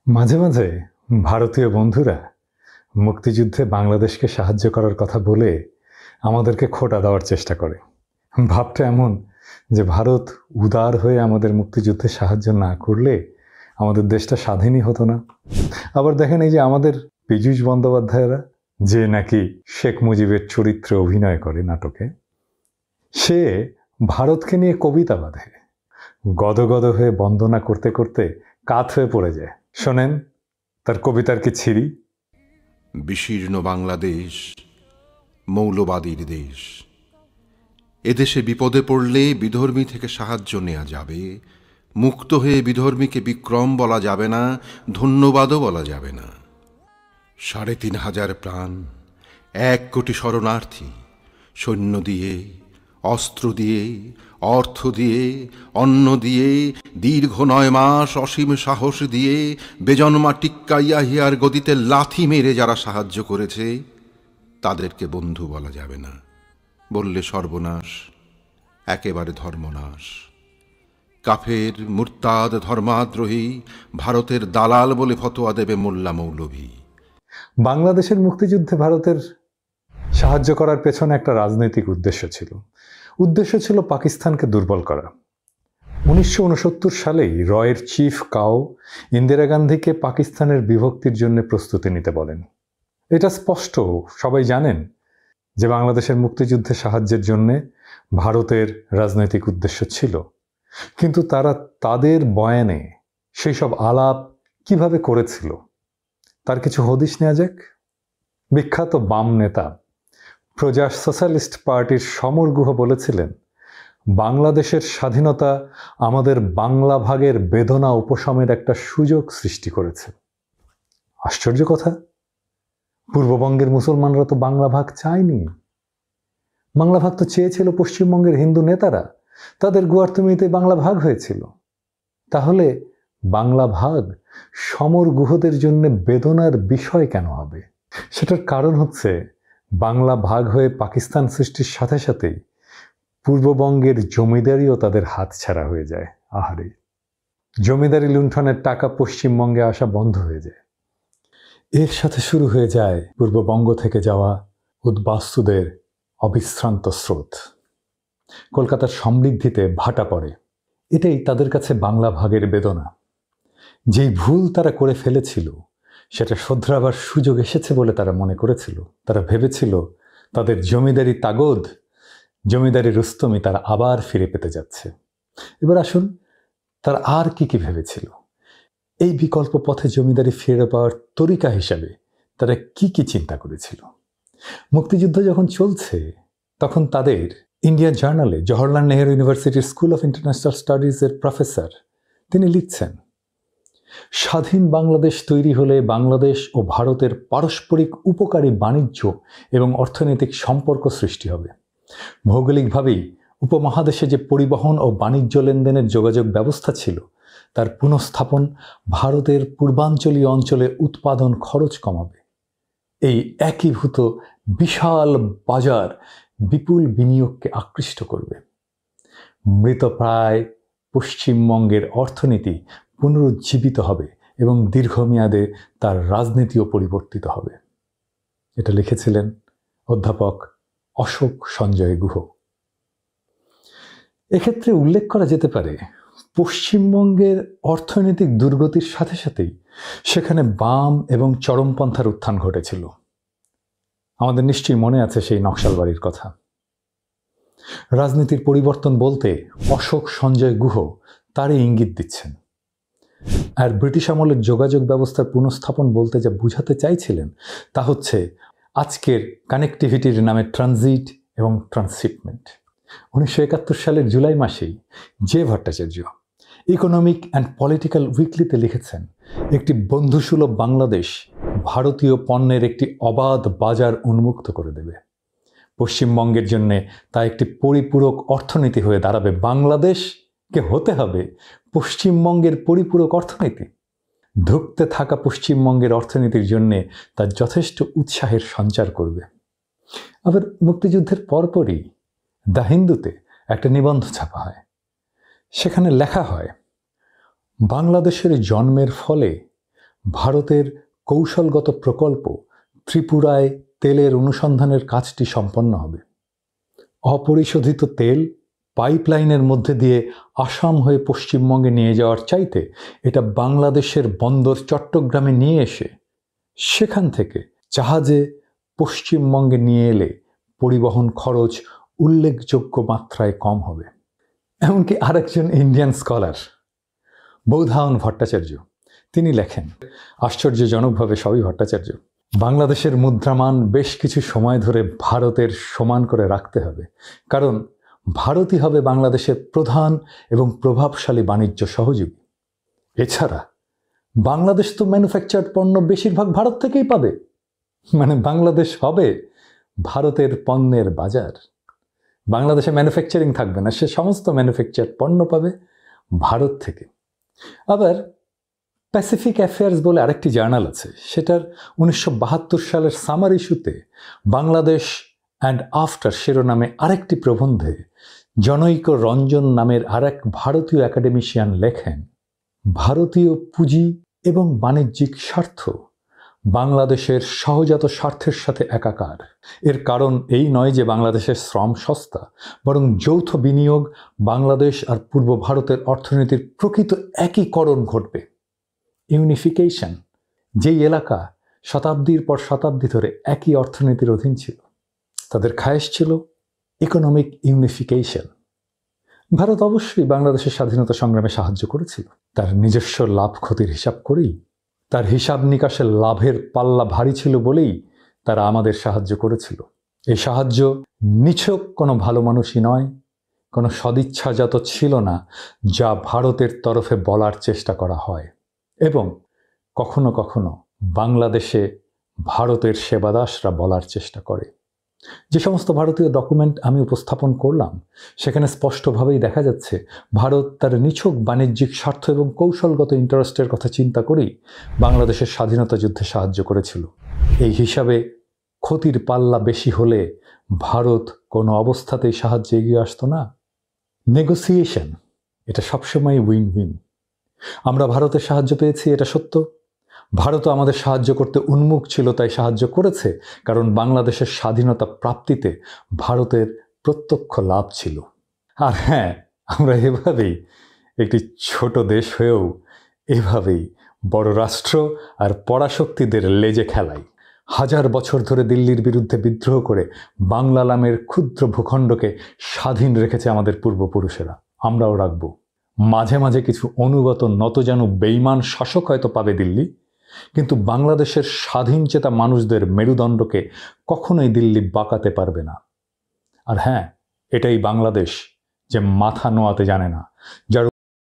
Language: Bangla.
মাঝে মাঝে ভারতীয় বন্ধুরা মুক্তিযুদ্ধে বাংলাদেশকে সাহায্য করার কথা বলে আমাদেরকে খোঁটা দেওয়ার চেষ্টা করে। ভাবটা এমন যে ভারত উদার হয়ে আমাদের মুক্তিযুদ্ধে সাহায্য না করলে আমাদের দেশটা স্বাধীনই হতো না। আবার দেখেন, এই যে আমাদের পীযূষ বন্দ্যোপাধ্যায়রা, যে নাকি শেখ মুজিবের চরিত্রে অভিনয় করে নাটকে, সে ভারতকে নিয়ে কবিতা বাঁধে, গদগদ হয়ে বন্দনা করতে করতে কাত হয়ে পড়ে যায়। শোনেন তার কবিতার কি ছিরি। বিশীর্ণ বাংলাদেশ মৌলবাদীর দেশ, এদেশে বিপদে পড়লে বিধর্মী থেকে সাহায্য নেওয়া যাবে, মুক্ত হয়ে বিধর্মীকে বিক্রম বলা যাবে না, ধন্যবাদও বলা যাবে না। ৩৫০০ প্রাণ, ১ কোটি শরণার্থী, সৈন্য দিয়ে, অস্ত্র দিয়ে, অর্থ দিয়ে, অন্ন দিয়ে, দীর্ঘ ৯ মাস অসীম সাহস দিয়ে, বেজন্মা টিক্কাইয়া হিয়ার গদিতে লাথি মেরে যারা সাহায্য করেছে, তাদেরকে বন্ধু বলা যাবে না, বললে সর্বনাশ, একেবারে ধর্মনাশ। কাফের, মুরতাদ, ধর্মাদ্রোহী, ভারতের দালাল বলে ফতোয়া দেবে মোল্লা মৌলভী। বাংলাদেশের মুক্তিযুদ্ধে ভারতের সাহায্য করার পেছনে একটা রাজনৈতিক উদ্দেশ্য ছিল। উদ্দেশ্য ছিল পাকিস্তানকে দুর্বল করা। ১৯৬৯ সালেই রয়ের চিফ কাও ইন্দিরা গান্ধীকে পাকিস্তানের বিভক্তির জন্য প্রস্তুতি নিতে বলেন। এটা স্পষ্ট, সবাই জানেন যে বাংলাদেশের মুক্তিযুদ্ধে সাহায্যের জন্য ভারতের রাজনৈতিক উদ্দেশ্য ছিল। কিন্তু তারা তাদের বয়ানে সেই সব আলাপ কিভাবে করেছিল তার কিছু হদিশ নেওয়া যাক। বিখ্যাত বাম নেতা, প্রজা সোশ্যালিস্ট পার্টির সমর গুহ বলেছিলেন, বাংলাদেশের স্বাধীনতা আমাদের বাংলা ভাগের বেদনা উপশমের একটা সুযোগ সৃষ্টি করেছে। আশ্চর্য কথা, পূর্ববঙ্গের মুসলমানরা তো বাংলা ভাগ চায়নি। বাংলা ভাগ তো চেয়েছিল পশ্চিমবঙ্গের হিন্দু নেতারা, তাদের গোয়ার্তুমিতে বাংলা ভাগ হয়েছিল। তাহলে বাংলা ভাগ সমর গুহদের জন্য বেদনার বিষয় কেন হবে? সেটার কারণ হচ্ছে, বাংলা ভাগ হয়ে পাকিস্তান সৃষ্টির সাথে সাথেই পূর্ববঙ্গের জমিদারিও তাদের হাতছাড়া হয়ে যায়। আহারে, জমিদারি লুণ্ঠনের টাকা পশ্চিমবঙ্গে আসা বন্ধ হয়ে যায়। এর সাথে শুরু হয়ে যায় পূর্ববঙ্গ থেকে যাওয়া উদ্বাস্তুদের অবিশ্রান্ত স্রোত। কলকাতার সমৃদ্ধিতে ভাটা পড়ে। এটাই তাদের কাছে বাংলা ভাগের বেদনা। যেই ভুল তারা করে ফেলেছিল সেটা শোধরাবার সুযোগ এসেছে বলে তারা মনে করেছিল। তারা ভেবেছিল তাদের জমিদারি তাগদ, জমিদারি রুস্তমি তারা আবার ফিরে পেতে যাচ্ছে। এবার আসুন, তারা আর কি কি ভেবেছিল। এই বিকল্প পথে জমিদারি ফিরে পাওয়ার তরিকা হিসাবে তারা কি কি চিন্তা করেছিল। মুক্তিযুদ্ধ যখন চলছে তখন তাদের ইন্ডিয়া জার্নালে জওহরলাল নেহেরু ইউনিভার্সিটির স্কুল অফ ইন্টারন্যাশনাল স্টাডিজের প্রফেসর, তিনি লিখছেন, স্বাধীন বাংলাদেশ তৈরি হলে বাংলাদেশ ও ভারতের পারস্পরিক উপকারী বাণিজ্য এবং অর্থনৈতিক সম্পর্ক সৃষ্টি হবে। ভৌগোলিকভাবেই উপমহাদেশে যে পরিবহন ও বাণিজ্য লেনদেনের যোগাযোগ ব্যবস্থা ছিল তার পুনঃস্থাপন ভারতের পূর্বাঞ্চলীয় অঞ্চলে উৎপাদন খরচ কমাবে। এই একীভূত বিশাল বাজার বিপুল বিনিয়োগকে আকৃষ্ট করবে। মৃতপ্রায় পশ্চিমবঙ্গের অর্থনীতি পুনরুজ্জীবিত হবে এবং দীর্ঘমেয়াদে তার রাজনীতিও পরিবর্তিত হবে। এটা লিখেছিলেন অধ্যাপক অশোক সঞ্জয় গুহ। এক্ষেত্রে উল্লেখ করা যেতে পারে, পশ্চিমবঙ্গের অর্থনৈতিক দুর্গতির সাথে সাথেই সেখানে বাম এবং চরমপন্থার উত্থান ঘটেছিল। আমাদের নিশ্চয়ই মনে আছে সেই নকশালবাড়ির কথা। রাজনীতির পরিবর্তন বলতে অশোক সঞ্জয় গুহ তারই ইঙ্গিত দিচ্ছেন। আর ব্রিটিশ আমলের যোগাযোগ ব্যবস্থার পুনঃস্থাপন বলতে যা বুঝাতে চাইছিলেন তা হচ্ছে আজকের কানেক্টিভিটির নামে ট্রানজিট এবং ট্রান্সশিপমেন্ট। ১৯৭১ সালের জুলাই মাসেই J Bhattacharya Economic and Political উইকলিতে লিখেছেন, একটি বন্ধুসুলভ বাংলাদেশ ভারতীয় পণ্যের একটি অবাধ বাজার উন্মুক্ত করে দেবে। পশ্চিমবঙ্গের জন্য তা একটি পরিপূরক অর্থনীতি হয়ে দাঁড়াবে। বাংলাদেশকে হতে হবে পশ্চিমবঙ্গের পরিপূরক অর্থনীতি। ধুঁকতে থাকা পশ্চিমবঙ্গের অর্থনীতির জন্যে তার যথেষ্ট উৎসাহের সঞ্চার করবে। আবার মুক্তিযুদ্ধের পরপরই দ্য হিন্দুতে একটা নিবন্ধ ছাপা হয়। সেখানে লেখা হয়, বাংলাদেশের জন্মের ফলে ভারতের কৌশলগত প্রকল্প ত্রিপুরায় তেলের অনুসন্ধানের কাজটি সম্পন্ন হবে। অপরিশোধিত তেল পাইপলাইনের মধ্যে দিয়ে আসাম হয়ে পশ্চিমবঙ্গে নিয়ে যাওয়ার চাইতে এটা বাংলাদেশের বন্দর চট্টগ্রামে নিয়ে এসে সেখান থেকে জাহাজে পশ্চিমবঙ্গে নিয়ে এলে পরিবহন খরচ উল্লেখযোগ্য মাত্রায় কম হবে। এমনকি আরেকজন ইন্ডিয়ান স্কলার বৌধায়ন ভট্টাচার্য তিনি লেখেন, আশ্চর্যজনকভাবে সবই ভট্টাচার্য, বাংলাদেশের মুদ্রামান বেশ কিছু সময় ধরে ভারতের সমান করে রাখতে হবে, কারণ ভারতই হবে বাংলাদেশের প্রধান এবং প্রভাবশালী বাণিজ্য সহযোগী। এছাড়া বাংলাদেশ তো ম্যানুফ্যাকচার্ড পণ্য বেশিরভাগ ভারত থেকেই পাবে, মানে বাংলাদেশ হবে ভারতের পণ্যের বাজার। বাংলাদেশে ম্যানুফ্যাকচারিং থাকবে না, সে সমস্ত ম্যানুফ্যাকচার্ড পণ্য পাবে ভারত থেকে। আবার প্যাসিফিক অ্যাফেয়ার্স বলে আরেকটি জার্নাল আছে, সেটার 1972 সালের সামার ইস্যুতে বাংলাদেশ অ্যান্ড আফটার শিরোনামে আরেকটি প্রবন্ধে জনৈক রঞ্জন নামের আরেক ভারতীয় একাডেমিশিয়ান লেখেন, ভারতীয় পুঁজি এবং বাণিজ্যিক স্বার্থ বাংলাদেশের সহজাত স্বার্থের সাথে একাকার। এর কারণ এই নয় যে বাংলাদেশের শ্রম সস্তা, বরং যৌথ বিনিয়োগ বাংলাদেশ আর পূর্ব ভারতের অর্থনীতির প্রকৃত একীকরণ ঘটবে। ইউনিফিকেশন, যেই এলাকা শতাব্দীর পর শতাব্দী ধরে একই অর্থনীতির অধীন ছিল, তাদের খায়েশ ছিল ইকোনমিক ইউনিফিকেশন। ভারত অবশ্যই বাংলাদেশের স্বাধীনতা সংগ্রামে সাহায্য করেছিল, তার নিজস্ব লাভ ক্ষতির হিসাব করেই। তার হিসাব নিকাশের লাভের পাল্লা ভারী ছিল বলেই তারা আমাদের সাহায্য করেছিল। এই সাহায্য নিছক কোনো ভালো মানুষই নয়, কোনো সদিচ্ছাজাত ছিল না, যা ভারতের তরফে বলার চেষ্টা করা হয়। এবং কখনো কখনো বাংলাদেশে ভারতের সেবাদাসরা বলার চেষ্টা করে। যে সমস্ত ভারতীয় ডকুমেন্ট আমি উপস্থাপন করলাম, সেখানে স্পষ্টভাবেই দেখা যাচ্ছে ভারত তার নিছক বাণিজ্যিক স্বার্থ এবং কৌশলগত ইন্টারেস্টের কথা চিন্তা করেই বাংলাদেশের স্বাধীনতা যুদ্ধে সাহায্য করেছিল। এই হিসাবে ক্ষতির পাল্লা বেশি হলে ভারত কোনো অবস্থাতেই সাহায্যে এগিয়ে আসতো না। নেগোসিয়েশন, এটা সবসময় উইন উইন। আমরা ভারতের সাহায্য পেয়েছি, এটা সত্য। ভারতও আমাদের সাহায্য করতে উন্মুখ ছিল, তাই সাহায্য করেছে, কারণ বাংলাদেশের স্বাধীনতা প্রাপ্তিতে ভারতের প্রত্যক্ষ লাভ ছিল। আর হ্যাঁ, আমরা এভাবেই একটি ছোট দেশ হয়েও এভাবেই বড় রাষ্ট্র আর পরাশক্তিদের লেজে খেলাই। 1000 বছর ধরে দিল্লির বিরুদ্ধে বিদ্রোহ করে বাংলা নামের ক্ষুদ্র ভূখণ্ডকে স্বাধীন রেখেছে আমাদের পূর্বপুরুষেরা, আমরাও রাখব। মাঝে মাঝে কিছু অনুগত নতজানু বেঈমান শাসক হয়তো পাবে দিল্লি, কিন্তু বাংলাদেশের স্বাধীন চেতা মানুষদের মেরুদণ্ডকে কখনোই দিল্লি বাঁকাতে পারবে না। আর হ্যাঁ, এটাই বাংলাদেশ যে মাথা নোয়াতে জানে না, যার